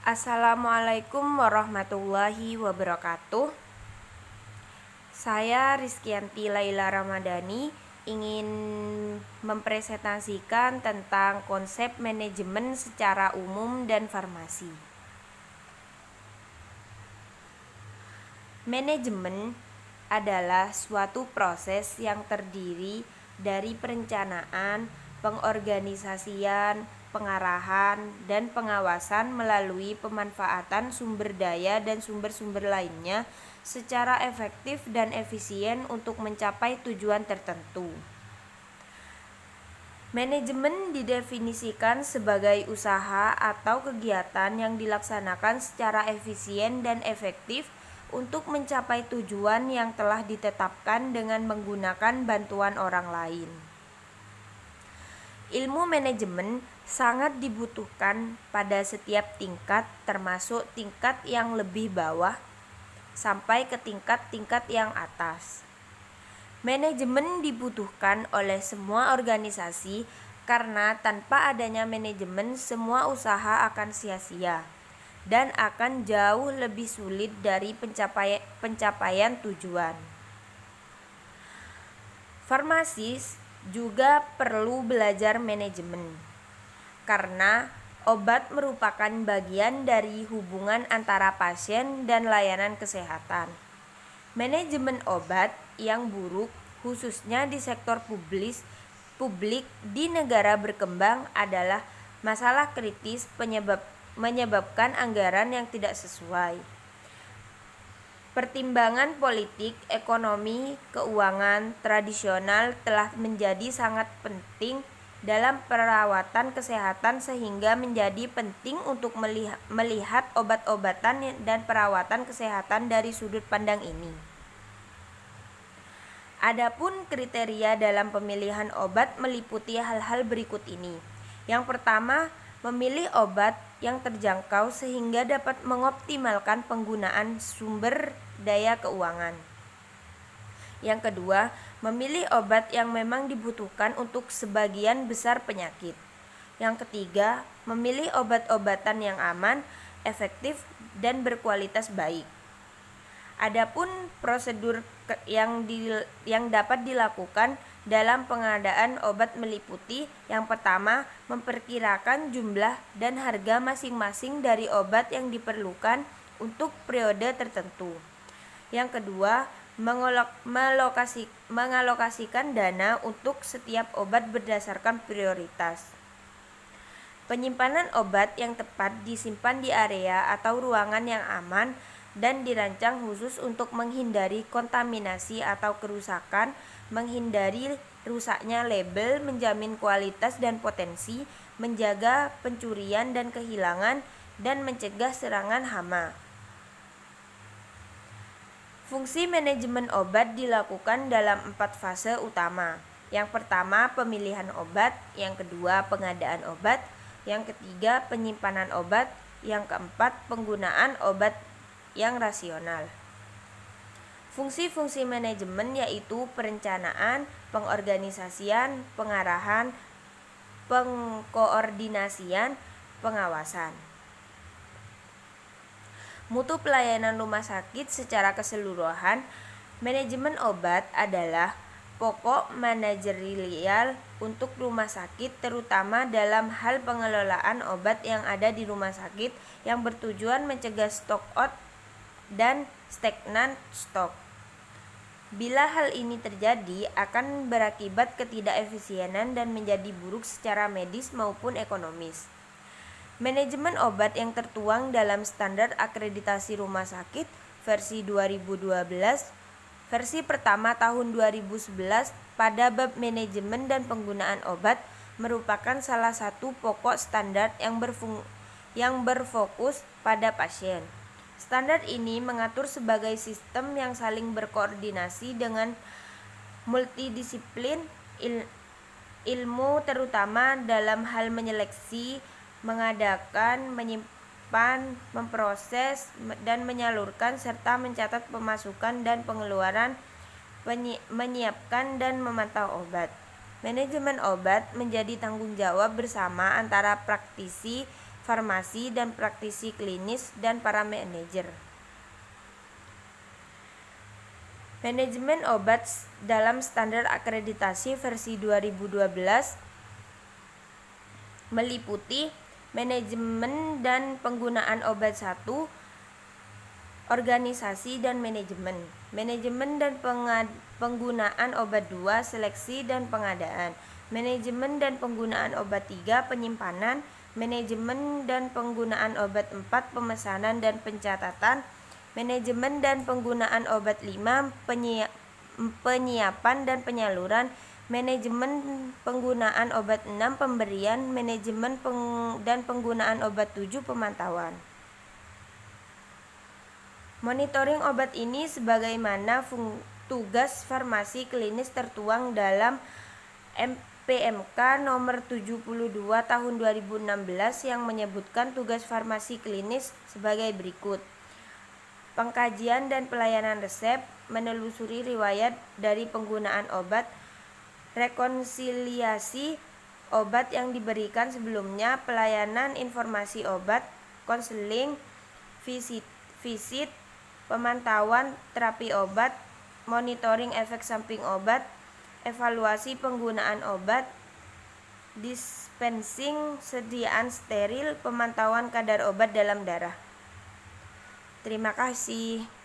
Assalamualaikum warahmatullahi wabarakatuh. Saya Rizkyanti Laila Ramadhani ingin mempresentasikan tentang konsep manajemen secara umum dan farmasi. Manajemen adalah suatu proses yang terdiri dari perencanaan, pengorganisasian, pengarahan, dan pengawasan melalui pemanfaatan sumber daya dan sumber-sumber lainnya secara efektif dan efisien untuk mencapai tujuan tertentu. Manajemen didefinisikan sebagai usaha atau kegiatan yang dilaksanakan secara efisien dan efektif untuk mencapai tujuan yang telah ditetapkan dengan menggunakan bantuan orang lain. Ilmu manajemen sangat dibutuhkan pada setiap tingkat, termasuk tingkat yang lebih bawah sampai ke tingkat-tingkat yang atas. Manajemen dibutuhkan oleh semua organisasi karena tanpa adanya manajemen semua usaha akan sia-sia dan akan jauh lebih sulit dari pencapaian tujuan. Farmasis juga perlu belajar manajemen karena obat merupakan bagian dari hubungan antara pasien dan layanan kesehatan. Manajemen obat yang buruk, khususnya di sektor publik di negara berkembang adalah masalah kritis menyebabkan anggaran yang tidak sesuai. Pertimbangan politik, ekonomi, keuangan tradisional telah menjadi sangat penting dalam perawatan kesehatan sehingga menjadi penting untuk melihat obat-obatan dan perawatan kesehatan dari sudut pandang ini. Adapun kriteria dalam pemilihan obat meliputi hal-hal berikut ini. Yang pertama, memilih obat yang terjangkau sehingga dapat mengoptimalkan penggunaan sumber daya keuangan. Yang kedua, memilih obat yang memang dibutuhkan untuk sebagian besar penyakit. Yang ketiga, memilih obat-obatan yang aman, efektif, dan berkualitas baik. Adapun prosedur yang dapat dilakukan dalam pengadaan obat meliputi: yang pertama, memperkirakan jumlah dan harga masing-masing dari obat yang diperlukan untuk periode tertentu. Yang kedua, mengalokasikan dana untuk setiap obat berdasarkan prioritas. Penyimpanan obat yang tepat disimpan di area atau ruangan yang aman dan dirancang khusus untuk menghindari kontaminasi atau kerusakan, menghindari rusaknya label, menjamin kualitas dan potensi, menjaga pencurian dan kehilangan, dan mencegah serangan hama. Fungsi manajemen obat dilakukan dalam 4 fase utama. Yang pertama, pemilihan obat. Yang kedua, pengadaan obat. Yang ketiga, penyimpanan obat. Yang keempat, penggunaan obat yang rasional. Fungsi-fungsi manajemen yaitu perencanaan, pengorganisasian, pengarahan, pengkoordinasian, pengawasan. Mutu pelayanan rumah sakit secara keseluruhan. Manajemen obat adalah pokok manajerial untuk rumah sakit, terutama dalam hal pengelolaan obat yang ada di rumah sakit yang bertujuan mencegah stock out dan stagnan stok. Bila hal ini terjadi, akan berakibat ketidakefisienan dan menjadi buruk secara medis maupun ekonomis. Manajemen obat yang tertuang dalam Standar Akreditasi Rumah Sakit versi 2012, versi pertama tahun 2011 pada bab manajemen dan penggunaan obat merupakan salah satu pokok standar yang berfokus pada pasien. Standar ini mengatur sebagai sistem yang saling berkoordinasi dengan multidisiplin ilmu, terutama dalam hal menyeleksi, mengadakan, menyimpan, memproses, dan menyalurkan serta mencatat pemasukan dan pengeluaran, menyiapkan dan memantau obat. Manajemen obat menjadi tanggung jawab bersama antara praktisi farmasi dan praktisi klinis, dan para manajer. Manajemen obat dalam standar akreditasi versi 2012 meliputi manajemen dan penggunaan obat 1, organisasi dan manajemen dan penggunaan obat 2, seleksi dan pengadaan, manajemen dan penggunaan obat 3, penyimpanan, manajemen dan penggunaan obat 4, pemesanan dan pencatatan, manajemen dan penggunaan obat 5, penyiapan dan penyaluran, manajemen penggunaan obat 6, pemberian, manajemen dan penggunaan obat 7, pemantauan. Monitoring obat ini sebagaimana tugas farmasi klinis tertuang dalam PMK nomor 72 tahun 2016 yang menyebutkan tugas farmasi klinis sebagai berikut. Pengkajian dan pelayanan resep, menelusuri riwayat dari penggunaan obat, rekonsiliasi obat yang diberikan sebelumnya, pelayanan informasi obat, konseling, visit, pemantauan terapi obat, monitoring efek samping obat, evaluasi penggunaan obat, dispensing, sediaan steril, pemantauan kadar obat dalam darah. Terima kasih.